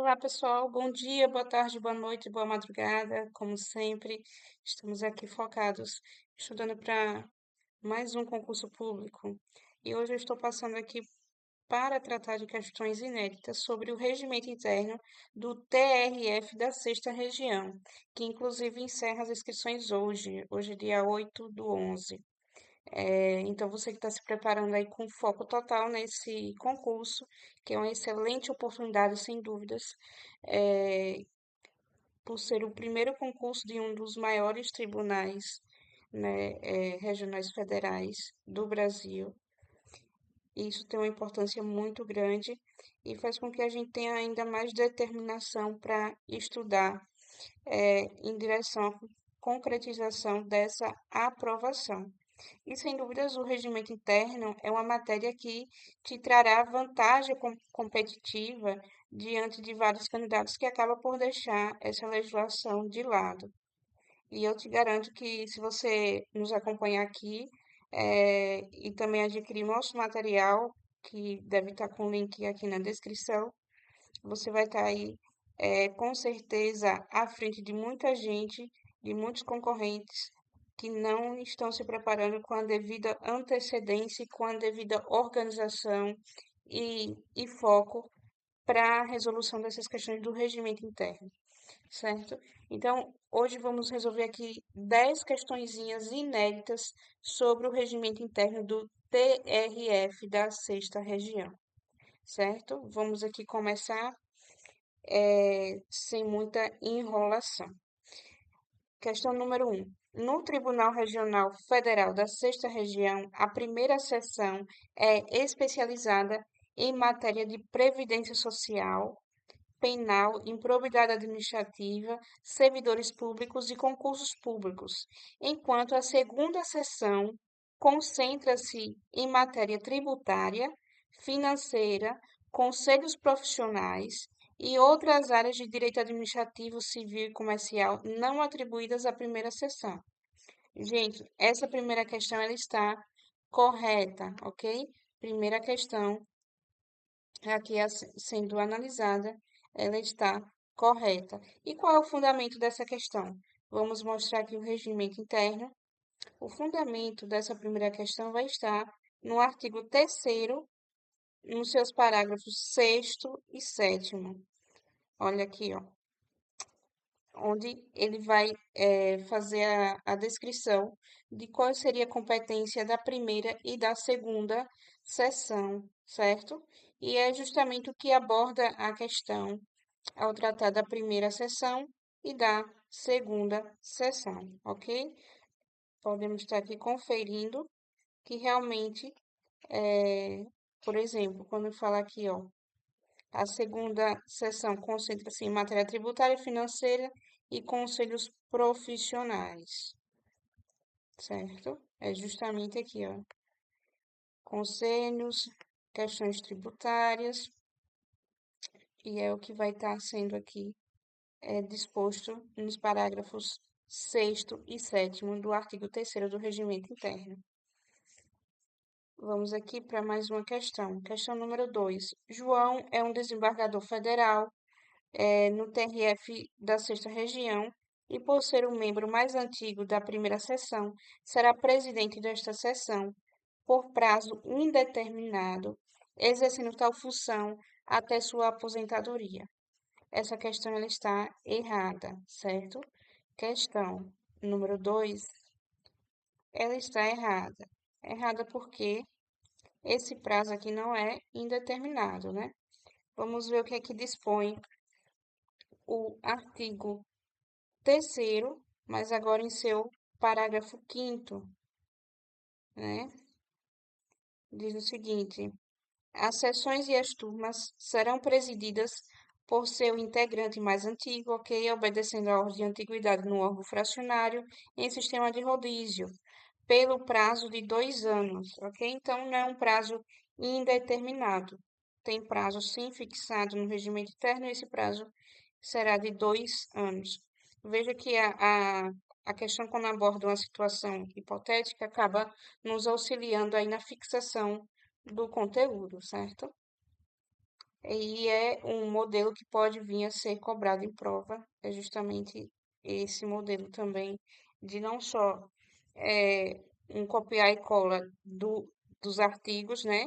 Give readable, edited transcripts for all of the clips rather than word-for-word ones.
Olá, pessoal. Bom dia, boa tarde, boa noite, boa madrugada. Como sempre, estamos aqui focados, estudando para mais um concurso público. E hoje eu estou passando aqui para tratar de questões inéditas sobre o regimento interno do TRF da Sexta Região, que inclusive encerra as inscrições hoje, dia 8/11. Então, você que está se preparando aí com foco total nesse concurso, que é uma excelente oportunidade, sem dúvidas, eh, por ser o primeiro concurso de um dos maiores tribunais, né, regionais federais do Brasil. Isso tem uma importância muito grande e faz com que a gente tenha ainda mais determinação para estudar, em direção à concretização dessa aprovação. E sem dúvidas, o regimento interno é uma matéria que te trará vantagem competitiva diante de vários candidatos que acaba por deixar essa legislação de lado. E eu te garanto que se você nos acompanhar aqui, e também adquirir nosso material, que deve estar com o link aqui na descrição, você vai estar aí, com certeza, à frente de muita gente, de muitos concorrentes que não estão se preparando com a devida antecedência e com a devida organização e foco para a resolução dessas questões do regimento interno, certo? Então, hoje vamos resolver aqui 10 questõezinhas inéditas sobre o regimento interno do TRF da Sexta Região, certo? Vamos aqui começar sem muita enrolação. Questão número 1. No Tribunal Regional Federal da Sexta Região, a primeira seção é especializada em matéria de previdência social, penal, improbidade administrativa, servidores públicos e concursos públicos, enquanto a segunda seção concentra-se em matéria tributária, financeira, conselhos profissionais e outras áreas de direito administrativo, civil e comercial não atribuídas à primeira seção. Gente, essa primeira questão ela está correta, ok? Primeira questão aqui sendo analisada, ela está correta. E qual é o fundamento dessa questão? Vamos mostrar aqui o regimento interno. O fundamento dessa primeira questão vai estar no artigo 3º, nos seus parágrafos 6º e 7º. Olha aqui, ó, onde ele vai fazer a descrição de qual seria a competência da primeira e da segunda seção, certo? E é justamente o que aborda a questão ao tratar da primeira seção e da segunda seção, ok? Podemos estar aqui conferindo que realmente, por exemplo, quando fala aqui, ó, a segunda seção concentra-se em matéria tributária, financeira e conselhos profissionais, certo? É justamente aqui, ó, conselhos, questões tributárias, e é o que vai estar sendo aqui disposto nos parágrafos 6º e 7º do artigo 3º do Regimento Interno. Vamos aqui para mais uma questão. Questão número 2. João é um desembargador federal no TRF da Sexta Região e, por ser o membro mais antigo da primeira sessão, será presidente desta sessão por prazo indeterminado, exercendo tal função até sua aposentadoria. Essa questão ela está errada, certo? Questão número 2, ela está errada. Errada porque esse prazo aqui não é indeterminado, né? Vamos ver o que é que dispõe o artigo 3º, mas agora em seu parágrafo 5º, né? Diz o seguinte: as sessões e as turmas serão presididas por seu integrante mais antigo, ok? Obedecendo à ordem de antiguidade no órgão fracionário em sistema de rodízio, pelo prazo de 2 anos, ok? Então, não é um prazo indeterminado. Tem prazo sim fixado no regimento interno e esse prazo será de 2 anos. Veja que a questão, quando aborda uma situação hipotética, acaba nos auxiliando aí na fixação do conteúdo, certo? E é um modelo que pode vir a ser cobrado em prova, é justamente esse modelo também, de não só um copiar e cola dos artigos, né,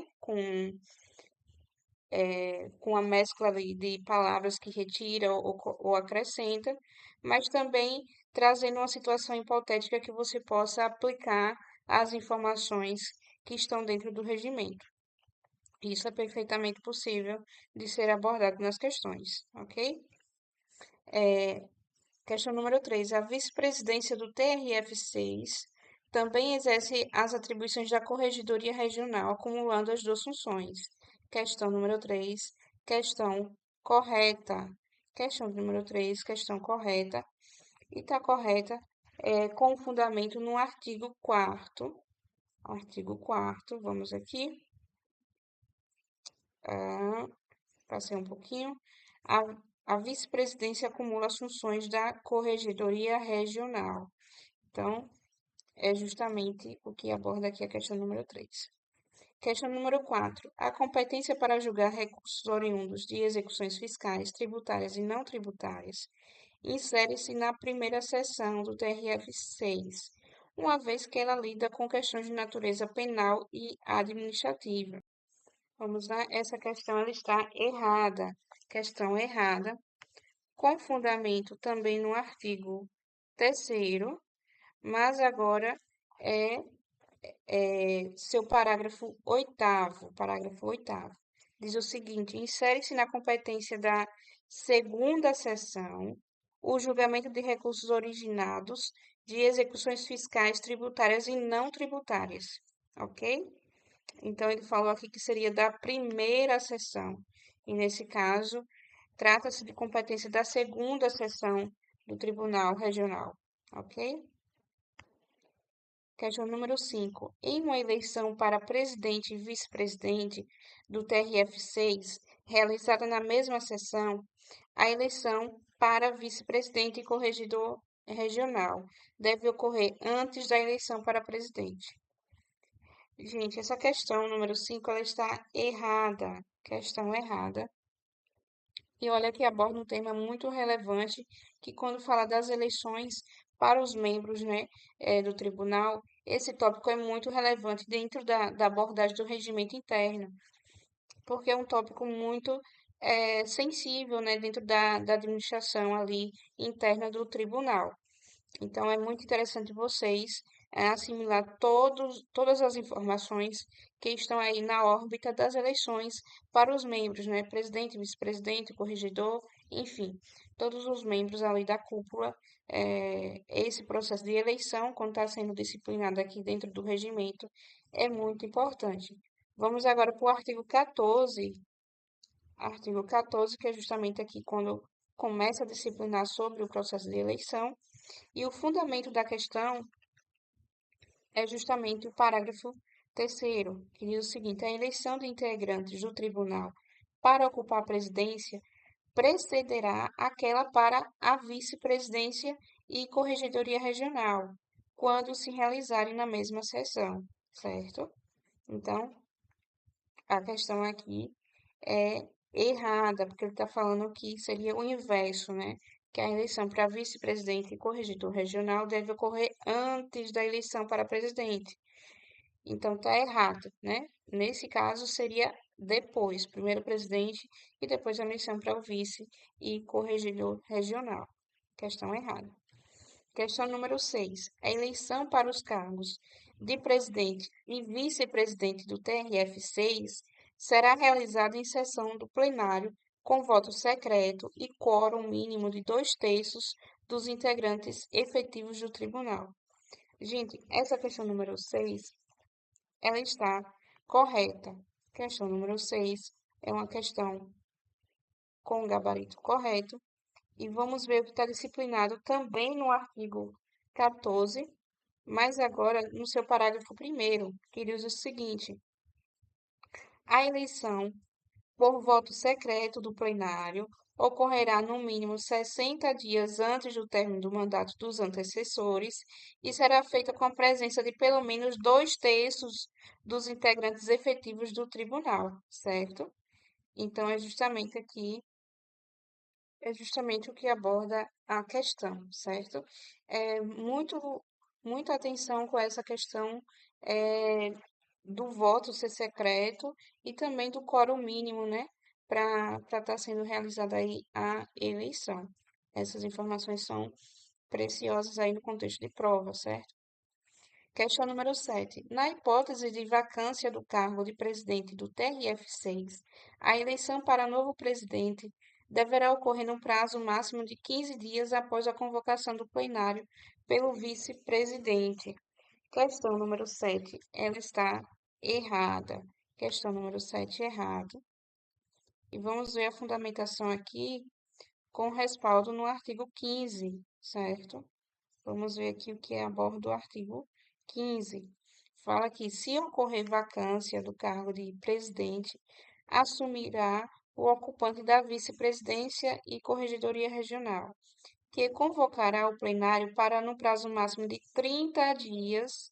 com a mescla de palavras que retira ou acrescenta, mas também trazendo uma situação hipotética que você possa aplicar as informações que estão dentro do regimento. Isso é perfeitamente possível de ser abordado nas questões, ok? Questão número 3. A vice-presidência do TRF6 também exerce as atribuições da Corregedoria Regional, acumulando as duas funções. Questão número 3. Questão correta. Questão número 3. Questão correta. E está correta com fundamento no artigo 4º. Artigo 4º, vamos aqui. Passei um pouquinho. A, a vice-presidência acumula as funções da Corregedoria Regional. Então, é justamente o que aborda aqui a questão número 3. Questão número 4. A competência para julgar recursos oriundos de execuções fiscais, tributárias e não tributárias insere-se na primeira seção do TRF6, uma vez que ela lida com questões de natureza penal e administrativa. Vamos lá, essa questão ela está errada. Questão errada, com fundamento também no artigo 3º, mas agora é, seu parágrafo oitavo. Diz o seguinte: insere-se na competência da segunda seção o julgamento de recursos originados de execuções fiscais, tributárias e não tributárias, ok? Então, ele falou aqui que seria da primeira sessão. E, nesse caso, trata-se de competência da segunda sessão do Tribunal Regional. Ok? Questão número 5. Em uma eleição para presidente e vice-presidente do TRF6, realizada na mesma sessão, a eleição para vice-presidente e corregedor regional deve ocorrer antes da eleição para presidente. Gente, essa questão número 5 ela está errada. Questão errada. E olha que aborda um tema muito relevante, que quando fala das eleições para os membros, né, do tribunal, esse tópico é muito relevante dentro da abordagem do regimento interno, porque é um tópico muito sensível, né, dentro da administração ali interna do tribunal. Então, é muito interessante vocês assimilar todas as informações que estão aí na órbita das eleições para os membros, né? Presidente, vice-presidente, corregedor, enfim, todos os membros ali da cúpula. Esse processo de eleição, quando está sendo disciplinado aqui dentro do regimento, é muito importante. Vamos agora para o artigo 14. Artigo 14, que é justamente aqui quando começa a disciplinar sobre o processo de eleição. E o fundamento da questão é justamente o parágrafo 3º, que diz o seguinte: a eleição de integrantes do tribunal para ocupar a presidência precederá aquela para a vice-presidência e corregedoria regional, quando se realizarem na mesma sessão, certo? Então, a questão aqui é errada, porque ele está falando que seria o inverso, né? Que a eleição para vice-presidente e corregedor regional deve ocorrer antes da eleição para presidente. Então, está errado, né? Nesse caso, seria depois, primeiro presidente e depois a eleição para o vice e corregedor regional. Questão errada. Questão número 6. A eleição para os cargos de presidente e vice-presidente do TRF6 será realizada em sessão do plenário com voto secreto e quórum mínimo de 2/3 dos integrantes efetivos do tribunal. Gente, essa questão número 6, ela está correta. Questão número 6 é uma questão com o gabarito correto. E vamos ver o que está disciplinado também no artigo 14, mas agora no seu parágrafo 1º, que diz o seguinte: a eleição por voto secreto do plenário ocorrerá no mínimo 60 dias antes do término do mandato dos antecessores e será feita com a presença de pelo menos 2/3 dos integrantes efetivos do tribunal, certo? Então, é justamente o que aborda a questão, certo? É muita atenção com essa questão é, do voto ser secreto e também do quórum mínimo, né? Para estar sendo realizada aí a eleição. Essas informações são preciosas aí no contexto de prova, certo? Questão número 7. Na hipótese de vacância do cargo de presidente do TRF6, a eleição para novo presidente deverá ocorrer num prazo máximo de 15 dias após a convocação do plenário pelo vice-presidente. Questão número 7. Ela está errada. Questão número 7, errado. E vamos ver a fundamentação aqui com respaldo no artigo 15, certo? Vamos ver aqui o que aborda o artigo 15. Fala que, se ocorrer vacância do cargo de presidente, assumirá o ocupante da vice-presidência e corregedoria regional, que convocará o plenário para, no prazo máximo de 30 dias,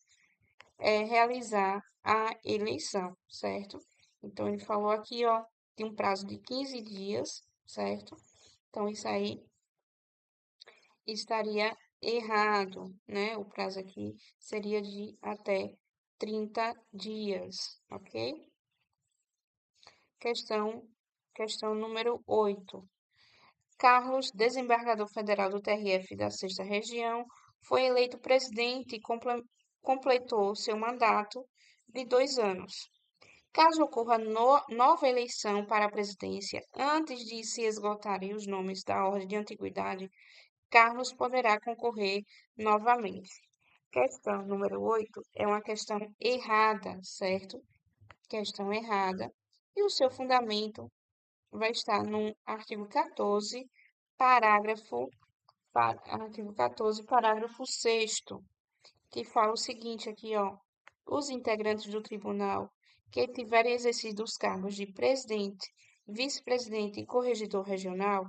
realizar a eleição, certo? Então, ele falou aqui, ó, de um prazo de 15 dias, certo? Então, isso aí estaria errado, né? O prazo aqui seria de até 30 dias, ok? Questão, questão número 8. Carlos, desembargador federal do TRF da Sexta Região, foi eleito presidente e completou seu mandato de 2 anos. Caso ocorra nova eleição para a presidência antes de se esgotarem os nomes da ordem de antiguidade, Carlos poderá concorrer novamente. Questão número 8 é uma questão errada, certo? Questão errada. E o seu fundamento vai estar no artigo 14, artigo 14, parágrafo 6º, que fala o seguinte aqui, ó. Os integrantes do tribunal que tiverem exercido os cargos de presidente, vice-presidente e corregedor regional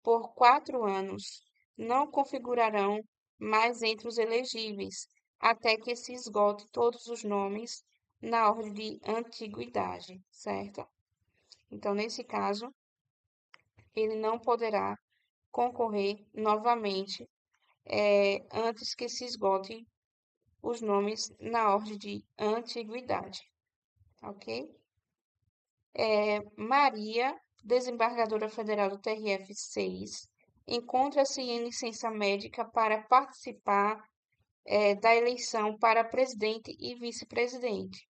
por 4 anos não configurarão mais entre os elegíveis, até que se esgote todos os nomes na ordem de antiguidade, certo? Então, nesse caso, ele não poderá concorrer novamente antes que se esgote os nomes na ordem de antiguidade, ok? Maria, desembargadora federal do TRF6, encontra-se em licença médica para participar da eleição para presidente e vice-presidente.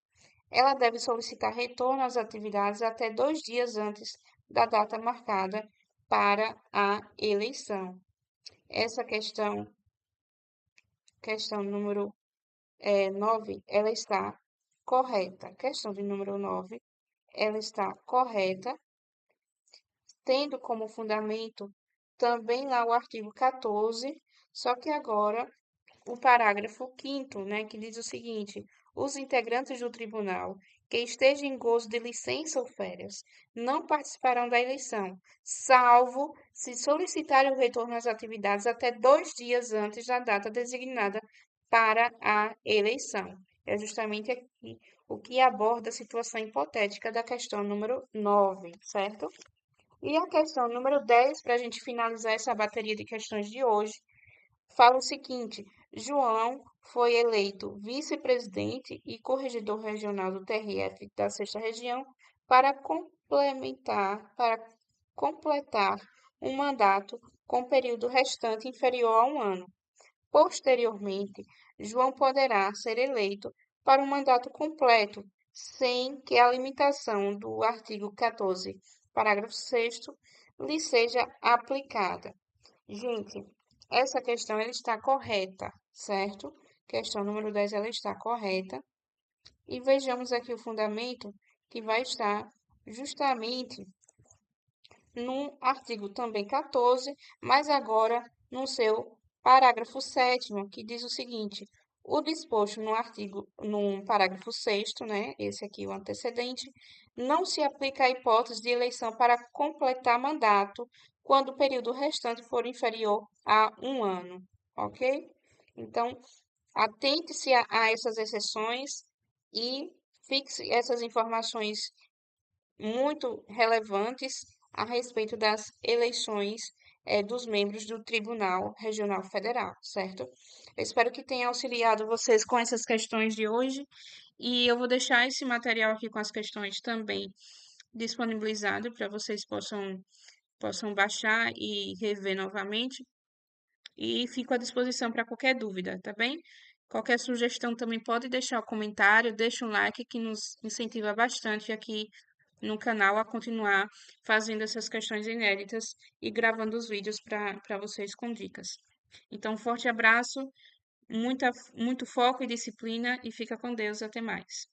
Ela deve solicitar retorno às atividades até 2 dias antes da data marcada para a eleição. Essa questão número 9, ela está correta. Questão de número 9, ela está correta, tendo como fundamento também lá o artigo 14, só que agora o parágrafo 5º, né, que diz o seguinte: os integrantes do tribunal que estejam em gozo de licença ou férias não participarão da eleição, salvo se solicitarem o retorno às atividades até 2 dias antes da data designada para a eleição. É justamente aqui o que aborda a situação hipotética da questão número 9, certo? E a questão número 10, para a gente finalizar essa bateria de questões de hoje, fala o seguinte: João foi eleito vice-presidente e corregedor regional do TRF da Sexta Região para completar um mandato com período restante inferior a um ano. Posteriormente, João poderá ser eleito para um mandato completo, sem que a limitação do artigo 14, parágrafo 6º, lhe seja aplicada. Gente, essa questão ela está correta, certo? Questão número 10 ela está correta. E vejamos aqui o fundamento que vai estar justamente no artigo também 14, mas agora no seu parágrafo 7º, que diz o seguinte: o disposto no parágrafo 6º, né, esse aqui o antecedente, não se aplica à hipótese de eleição para completar mandato quando o período restante for inferior a um ano, ok? Então, atente-se a essas exceções e fixe essas informações muito relevantes a respeito das eleições dos membros do Tribunal Regional Federal, certo? Eu espero que tenha auxiliado vocês com essas questões de hoje e eu vou deixar esse material aqui com as questões também disponibilizado para vocês possam baixar e rever novamente. E fico à disposição para qualquer dúvida, tá bem? Qualquer sugestão também pode deixar o comentário, deixa um like que nos incentiva bastante aqui no canal a continuar fazendo essas questões inéditas e gravando os vídeos para vocês com dicas. Então, um forte abraço, muito foco e disciplina e fica com Deus. Até mais.